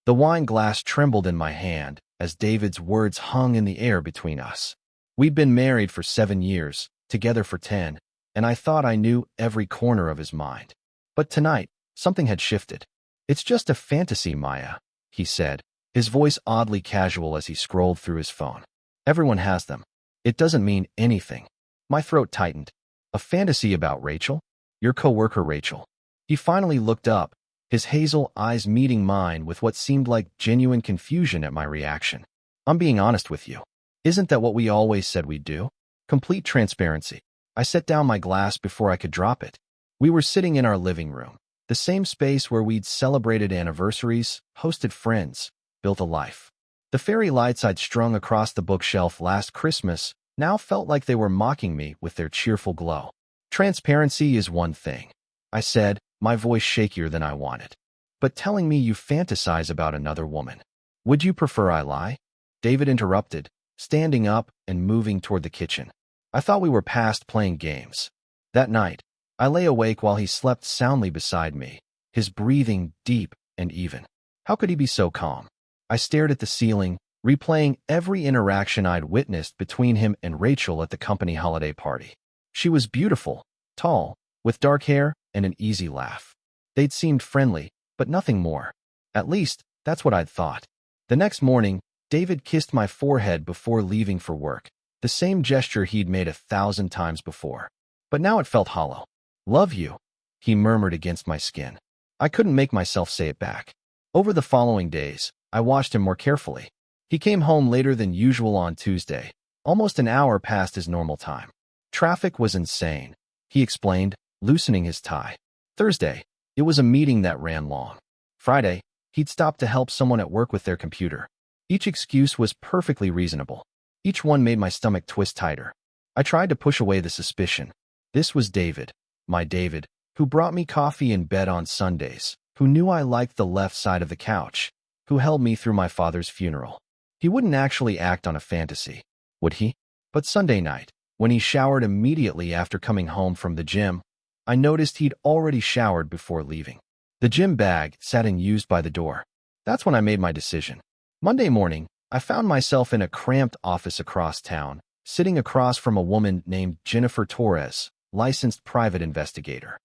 The wine glass trembled in my hand as David's words hung in the air between us. We'd been married for 7 years, together for 10, and I thought I knew every corner of his mind. But tonight, something had shifted. "It's just a fantasy, Maya," he said, his voice oddly casual as he scrolled through his phone. "Everyone has them. It doesn't mean anything." My throat tightened. "A fantasy about Rachel? Your coworker Rachel?" He finally looked up, his hazel eyes meeting mine with what seemed like genuine confusion at my reaction. "I'm being honest with you. Isn't that what we always said we'd do? Complete transparency." I set down my glass before I could drop it. We were sitting in our living room, the same space where we'd celebrated anniversaries, hosted friends, built a life. The fairy lights I'd strung across the bookshelf last Christmas now felt like they were mocking me with their cheerful glow. "Transparency is one thing," I said, my voice shakier than I wanted. "But telling me you fantasize about another woman. Would you prefer I lie?" David interrupted, standing up and moving toward the kitchen. I thought we were past playing games. That night, I lay awake while he slept soundly beside me, his breathing deep and even. How could he be so calm? I stared at the ceiling, replaying every interaction I'd witnessed between him and Rachel at the company holiday party. She was beautiful, tall, with dark hair and an easy laugh. They'd seemed friendly, but nothing more. At least, that's what I'd thought. The next morning, David kissed my forehead before leaving for work, the same gesture he'd made 1,000 times before. But now it felt hollow. "Love you," he murmured against my skin. I couldn't make myself say it back. Over the following days, I watched him more carefully. He came home later than usual on Tuesday, almost an hour past his normal time. Traffic was insane, he explained, loosening his tie. Thursday, it was a meeting that ran long. Friday, he'd stopped to help someone at work with their computer. Each excuse was perfectly reasonable. Each one made my stomach twist tighter. I tried to push away the suspicion. This was David, my David, who brought me coffee in bed on Sundays, who knew I liked the left side of the couch, who held me through my father's funeral. He wouldn't actually act on a fantasy, would he? But Sunday night, when he showered immediately after coming home from the gym, I noticed he'd already showered before leaving. The gym bag sat unused by the door. That's when I made my decision. Monday morning, I found myself in a cramped office across town, sitting across from a woman named Jennifer Torres, licensed private investigator.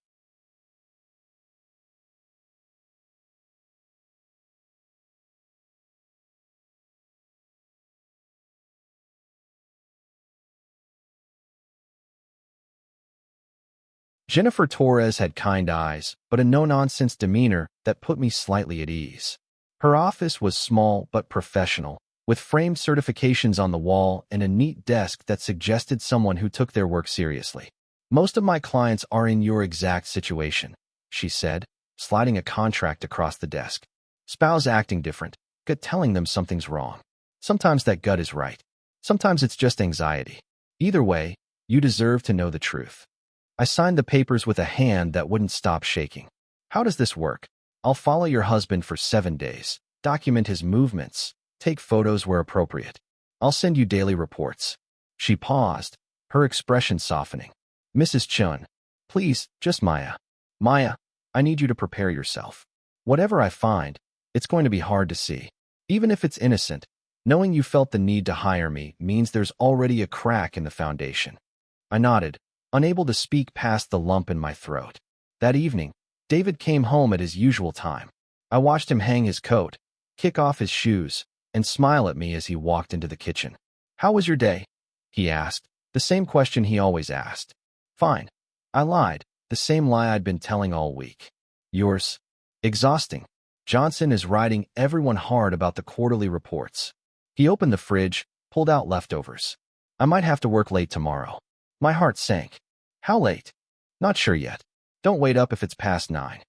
Jennifer Torres had kind eyes, but a no-nonsense demeanor that put me slightly at ease. Her office was small but professional, with framed certifications on the wall and a neat desk that suggested someone who took their work seriously. "Most of my clients are in your exact situation," she said, sliding a contract across the desk. "Spouse acting different, gut telling them something's wrong. Sometimes that gut is right. Sometimes it's just anxiety. Either way, you deserve to know the truth." I signed the papers with a hand that wouldn't stop shaking. "How does this work? I'll follow your husband for 7 days, document his movements, take photos where appropriate. I'll send you daily reports." She paused, her expression softening. "Mrs. Chun, please, just Maya. Maya, I need you to prepare yourself. Whatever I find, it's going to be hard to see. Even if it's innocent, knowing you felt the need to hire me means there's already a crack in the foundation." I nodded, unable to speak past the lump in my throat. That evening, David came home at his usual time. I watched him hang his coat, kick off his shoes, and smile at me as he walked into the kitchen. "How was your day?" he asked, the same question he always asked. "Fine." I lied, the same lie I'd been telling all week. "Yours?" "Exhausting. Johnson is riding everyone hard about the quarterly reports." He opened the fridge, pulled out leftovers. "I might have to work late tomorrow." My heart sank. "How late?" "Not sure yet. Don't wait up if it's past 9.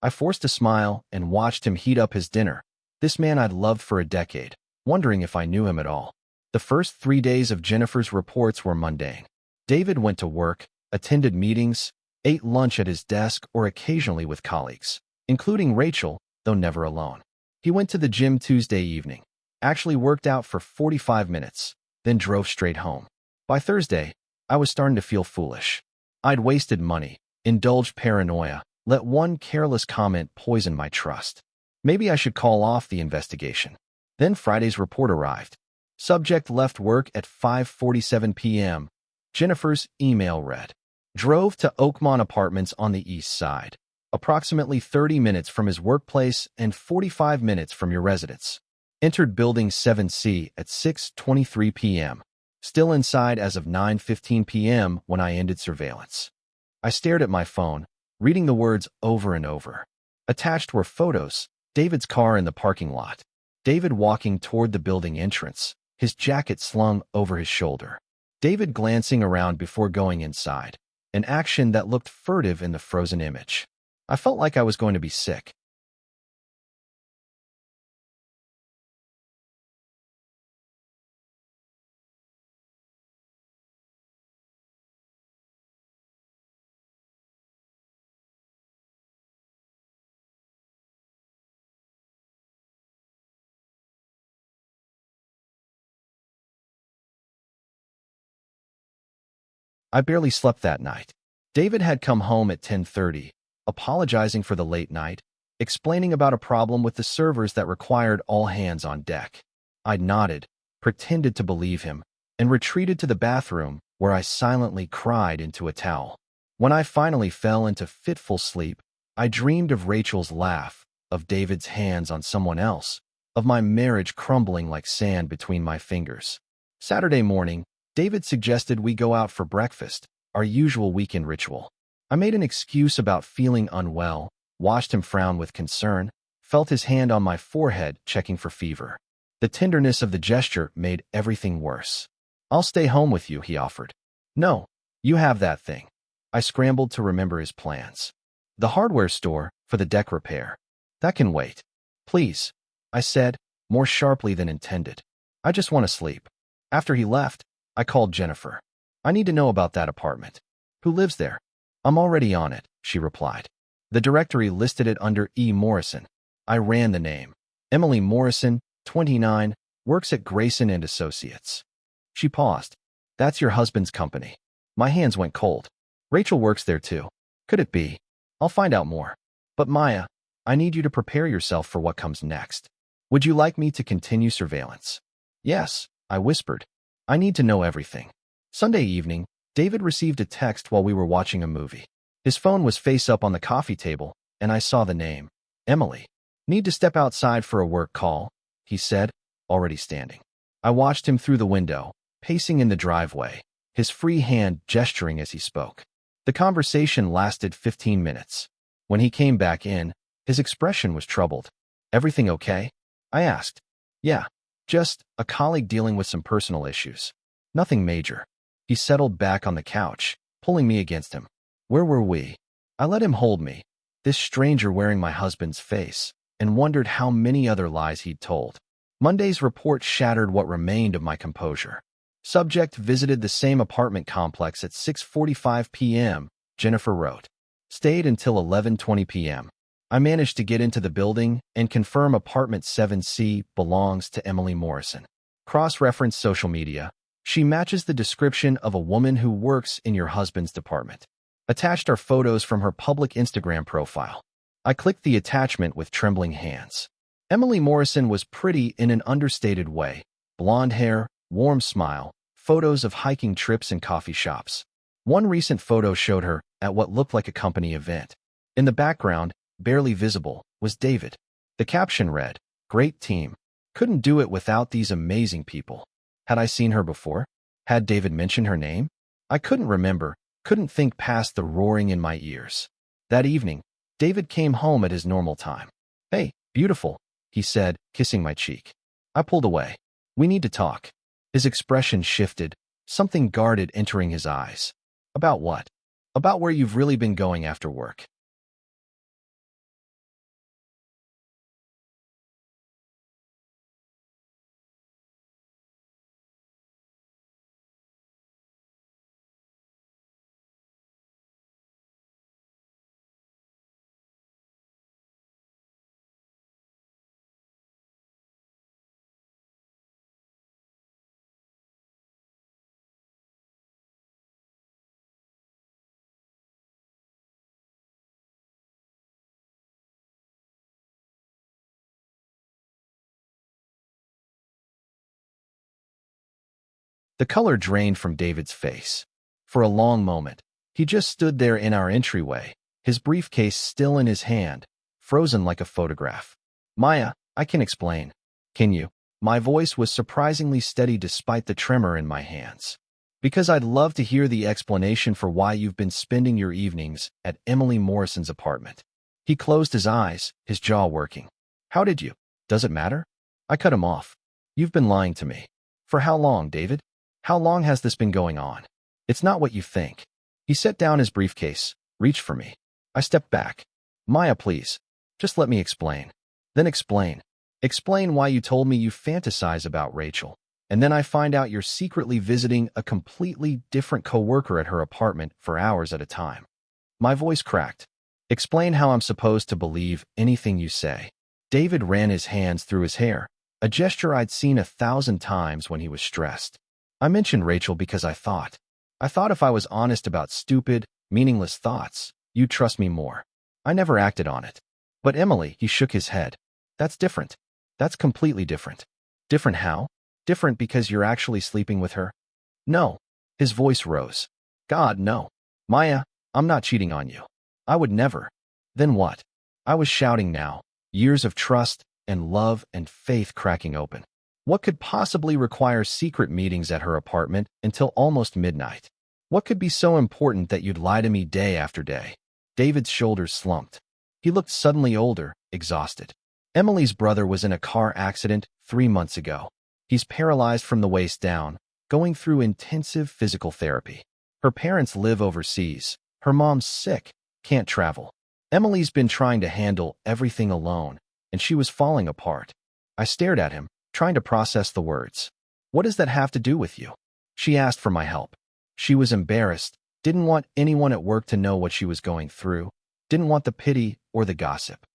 I forced a smile and watched him heat up his dinner. This man I'd loved for a decade, wondering if I knew him at all. The first 3 days of Jennifer's reports were mundane. David went to work, attended meetings, ate lunch at his desk or occasionally with colleagues, including Rachel, though never alone. He went to the gym Tuesday evening, actually worked out for 45 minutes, then drove straight home. By Thursday, I was starting to feel foolish. I'd wasted money, indulged paranoia, let one careless comment poison my trust. Maybe I should call off the investigation. Then Friday's report arrived. Subject left work at 5:47 p.m. Jennifer's email read, drove to Oakmont Apartments on the east side, approximately 30 minutes from his workplace and 45 minutes from your residence. Entered Building 7C at 6:23 p.m. Still inside as of 9:15 p.m. when I ended surveillance. I stared at my phone, reading the words over and over. Attached were photos, David's car in the parking lot, David walking toward the building entrance, his jacket slung over his shoulder, David glancing around before going inside, an action that looked furtive in the frozen image. I felt like I was going to be sick. I barely slept that night. David had come home at 10:30, apologizing for the late night, explaining about a problem with the servers that required all hands on deck. I nodded, pretended to believe him, and retreated to the bathroom where I silently cried into a towel. When I finally fell into fitful sleep, I dreamed of Rachel's laugh, of David's hands on someone else, of my marriage crumbling like sand between my fingers. Saturday morning, David suggested we go out for breakfast, our usual weekend ritual. I made an excuse about feeling unwell, watched him frown with concern, felt his hand on my forehead checking for fever. The tenderness of the gesture made everything worse. I'll stay home with you, he offered. No, you have that thing. I scrambled to remember his plans. The hardware store for the deck repair. That can wait. Please, I said, more sharply than intended. I just want to sleep. After he left, I called Jennifer. I need to know about that apartment. Who lives there? I'm already on it, she replied. The directory listed it under E. Morrison. I ran the name. Emily Morrison, 29, works at Grayson and Associates. She paused. That's your husband's company. My hands went cold. Rachel works there too. Could it be? I'll find out more. But Maya, I need you to prepare yourself for what comes next. Would you like me to continue surveillance? Yes, I whispered. I need to know everything. Sunday evening, David received a text while we were watching a movie. His phone was face up on the coffee table, and I saw the name. Emily. Need to step outside for a work call, he said, already standing. I watched him through the window, pacing in the driveway, his free hand gesturing as he spoke. The conversation lasted 15 minutes. When he came back in, his expression was troubled. Everything okay? I asked. Yeah, just a colleague dealing with some personal issues. Nothing major. He settled back on the couch, pulling me against him. Where were we? I let him hold me, this stranger wearing my husband's face, and wondered how many other lies he'd told. Monday's report shattered what remained of my composure. Subject visited the same apartment complex at 6:45 p.m., Jennifer wrote. Stayed until 11:20 p.m. I managed to get into the building and confirm apartment 7C belongs to Emily Morrison. Cross-reference social media. She matches the description of a woman who works in your husband's department. Attached are photos from her public Instagram profile. I clicked the attachment with trembling hands. Emily Morrison was pretty in an understated way. Blonde hair, warm smile, photos of hiking trips and coffee shops. One recent photo showed her at what looked like a company event. In the background, barely visible, was David. The caption read, "Great team. Couldn't do it without these amazing people." Had I seen her before? Had David mentioned her name? I couldn't remember, couldn't think past the roaring in my ears. That evening, David came home at his normal time. Hey, beautiful, he said, kissing my cheek. I pulled away. We need to talk. His expression shifted, something guarded entering his eyes. About what? About where you've really been going after work. The color drained from David's face. For a long moment, he just stood there in our entryway, his briefcase still in his hand, frozen like a photograph. Maya, I can explain. Can you? My voice was surprisingly steady despite the tremor in my hands. Because I'd love to hear the explanation for why you've been spending your evenings at Emily Morrison's apartment. He closed his eyes, his jaw working. How did you? Does it matter? I cut him off. You've been lying to me. For how long, David? How long has this been going on? It's not what you think. He set down his briefcase, reached for me. I stepped back. Maya, please. Just let me explain. Then explain. Explain why you told me you fantasize about Rachel. And then I find out you're secretly visiting a completely different coworker at her apartment for hours at a time. My voice cracked. Explain how I'm supposed to believe anything you say. David ran his hands through his hair, a gesture I'd seen 1,000 times when he was stressed. I mentioned Rachel because I thought if I was honest about stupid, meaningless thoughts, you'd trust me more. I never acted on it. But Emily, he shook his head. That's different. That's completely different. Different how? Different because you're actually sleeping with her? No. His voice rose. God, no. Maya, I'm not cheating on you. I would never. Then what? I was shouting now, years of trust and love and faith cracking open. What could possibly require secret meetings at her apartment until almost midnight? What could be so important that you'd lie to me day after day? David's shoulders slumped. He looked suddenly older, exhausted. Emily's brother was in a car accident 3 months ago. He's paralyzed from the waist down, going through intensive physical therapy. Her parents live overseas. Her mom's sick, can't travel. Emily's been trying to handle everything alone, and she was falling apart. I stared at him, trying to process the words. What does that have to do with you? She asked for my help. She was embarrassed, didn't want anyone at work to know what she was going through, didn't want the pity or the gossip.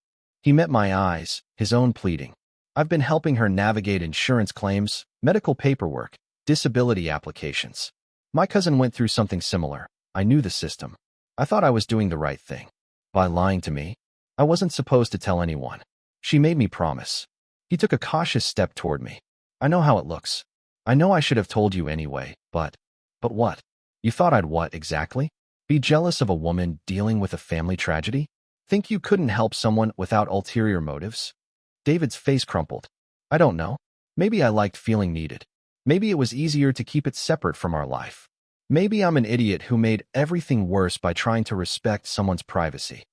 He met my eyes, his own pleading. I've been helping her navigate insurance claims, medical paperwork, disability applications. My cousin went through something similar. I knew the system. I thought I was doing the right thing. By lying to me, I wasn't supposed to tell anyone. She made me promise. He took a cautious step toward me. I know how it looks. I know I should have told you anyway, but what? You thought I'd what exactly? Be jealous of a woman dealing with a family tragedy? Think you couldn't help someone without ulterior motives? David's face crumpled. I don't know. Maybe I liked feeling needed. Maybe it was easier to keep it separate from our life. Maybe I'm an idiot who made everything worse by trying to respect someone's privacy.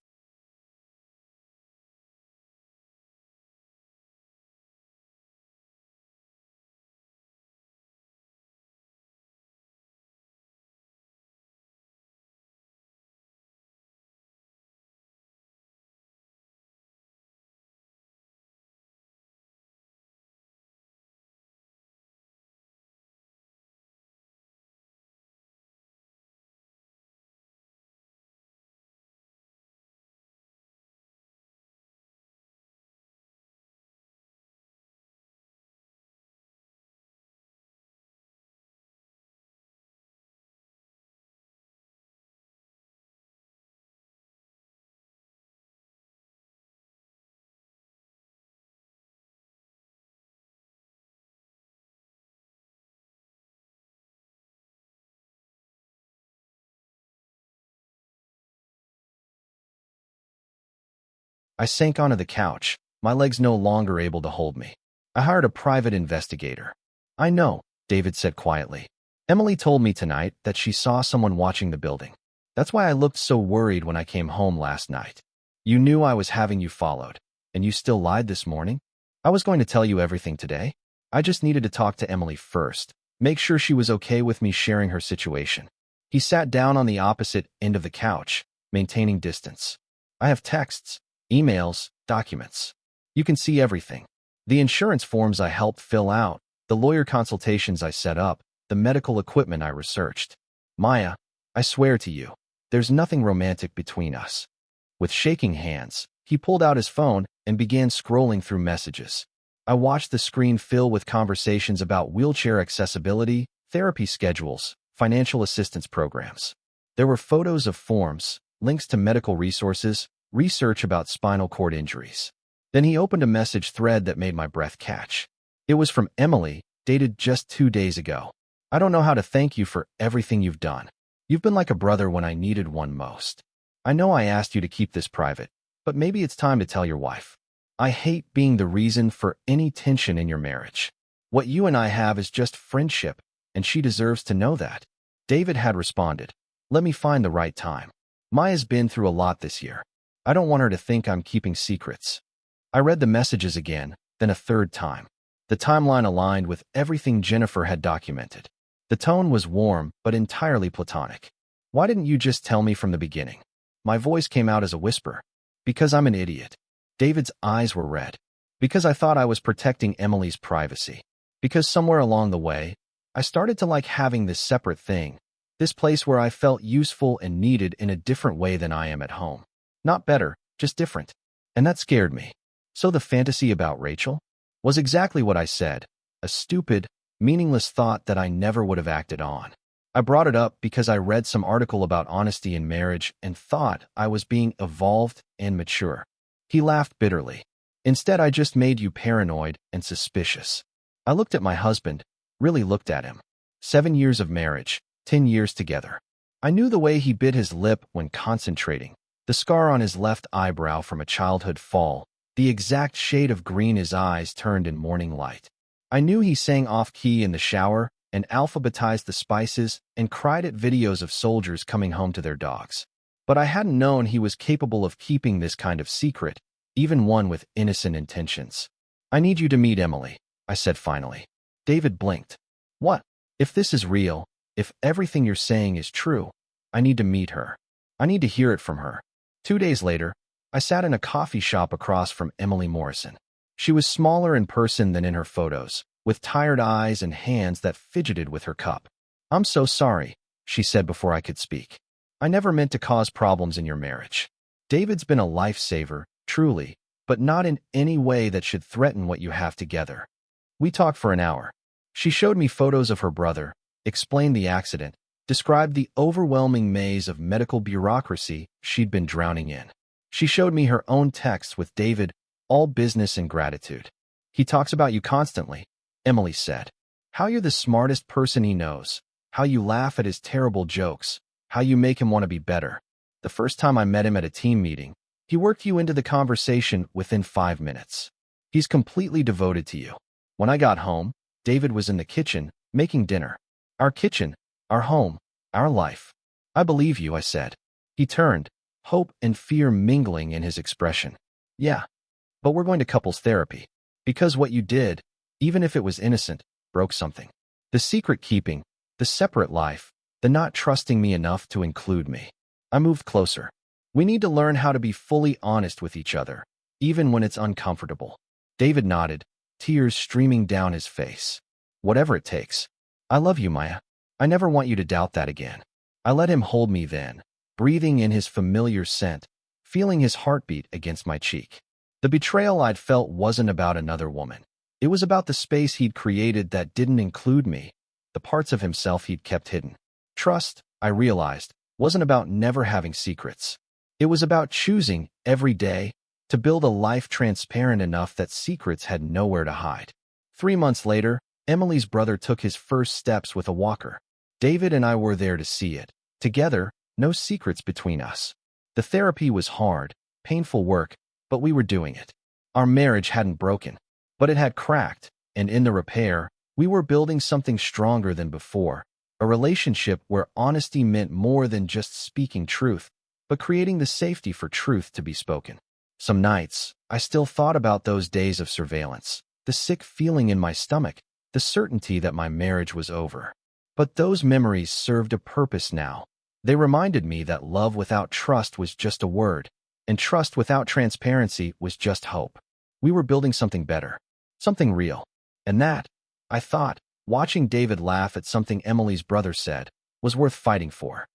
I sank onto the couch, my legs no longer able to hold me. I hired a private investigator. I know, David said quietly. Emily told me tonight that she saw someone watching the building. That's why I looked so worried when I came home last night. You knew I was having you followed, and you still lied this morning? I was going to tell you everything today. I just needed to talk to Emily first, make sure she was okay with me sharing her situation. He sat down on the opposite end of the couch, maintaining distance. I have texts, emails, documents. You can see everything. The insurance forms I helped fill out, the lawyer consultations I set up, the medical equipment I researched. Maya, I swear to you, there's nothing romantic between us. With shaking hands, he pulled out his phone and began scrolling through messages. I watched the screen fill with conversations about wheelchair accessibility, therapy schedules, financial assistance programs. There were photos of forms, links to medical resources, research about spinal cord injuries. Then he opened a message thread that made my breath catch. It was from Emily, dated just 2 days ago. I don't know how to thank you for everything you've done. You've been like a brother when I needed one most. I know I asked you to keep this private, but maybe it's time to tell your wife. I hate being the reason for any tension in your marriage. What you and I have is just friendship, and she deserves to know that. David had responded, let me find the right time. Maya's been through a lot this year. I don't want her to think I'm keeping secrets. I read the messages again, then a third time. The timeline aligned with everything Jennifer had documented. The tone was warm, but entirely platonic. Why didn't you just tell me from the beginning? My voice came out as a whisper. Because I'm an idiot. David's eyes were red. Because I thought I was protecting Emily's privacy. Because somewhere along the way, I started to like having this separate thing, this place where I felt useful and needed in a different way than I am at home. Not better, just different. And that scared me. So the fantasy about Rachel was exactly what I said, a stupid, meaningless thought that I never would have acted on. I brought it up because I read some article about honesty in marriage and thought I was being evolved and mature. He laughed bitterly. Instead, I just made you paranoid and suspicious. I looked at my husband, really looked at him. 7 years of marriage, 10 years together. I knew the way he bit his lip when concentrating, the scar on his left eyebrow from a childhood fall, the exact shade of green his eyes turned in morning light. I knew he sang off-key in the shower and alphabetized the spices and cried at videos of soldiers coming home to their dogs. But I hadn't known he was capable of keeping this kind of secret, even one with innocent intentions. I need you to meet Emily, I said finally. David blinked. What? If this is real, if everything you're saying is true, I need to meet her. I need to hear it from her. 2 days later, I sat in a coffee shop across from Emily Morrison. She was smaller in person than in her photos, with tired eyes and hands that fidgeted with her cup. I'm so sorry, she said before I could speak. I never meant to cause problems in your marriage. David's been a lifesaver, truly, but not in any way that should threaten what you have together. We talked for an hour. She showed me photos of her brother, explained the accident, described the overwhelming maze of medical bureaucracy she'd been drowning in. She showed me her own texts with David, all business and gratitude. He talks about you constantly, Emily said. How you're the smartest person he knows, how you laugh at his terrible jokes, how you make him want to be better. The first time I met him at a team meeting, he worked you into the conversation within 5 minutes. He's completely devoted to you. When I got home, David was in the kitchen, making dinner. Our kitchen, our home, our life. I believe you, I said. He turned, hope and fear mingling in his expression. Yeah, but we're going to couples therapy. Because what you did, even if it was innocent, broke something. The secret keeping, the separate life, the not trusting me enough to include me. I moved closer. We need to learn how to be fully honest with each other, even when it's uncomfortable. David nodded, tears streaming down his face. Whatever it takes. I love you, Maya. I never want you to doubt that again. I let him hold me then, breathing in his familiar scent, feeling his heartbeat against my cheek. The betrayal I'd felt wasn't about another woman. It was about the space he'd created that didn't include me, the parts of himself he'd kept hidden. Trust, I realized, wasn't about never having secrets. It was about choosing, every day, to build a life transparent enough that secrets had nowhere to hide. 3 months later, Emily's brother took his first steps with a walker. David and I were there to see it. Together, no secrets between us. The therapy was hard, painful work, but we were doing it. Our marriage hadn't broken, but it had cracked, and in the repair, we were building something stronger than before, a relationship where honesty meant more than just speaking truth, but creating the safety for truth to be spoken. Some nights, I still thought about those days of surveillance, the sick feeling in my stomach, the certainty that my marriage was over. But those memories served a purpose now. They reminded me that love without trust was just a word, and trust without transparency was just hope. We were building something better, something real. And that, I thought, watching David laugh at something Emily's brother said, was worth fighting for.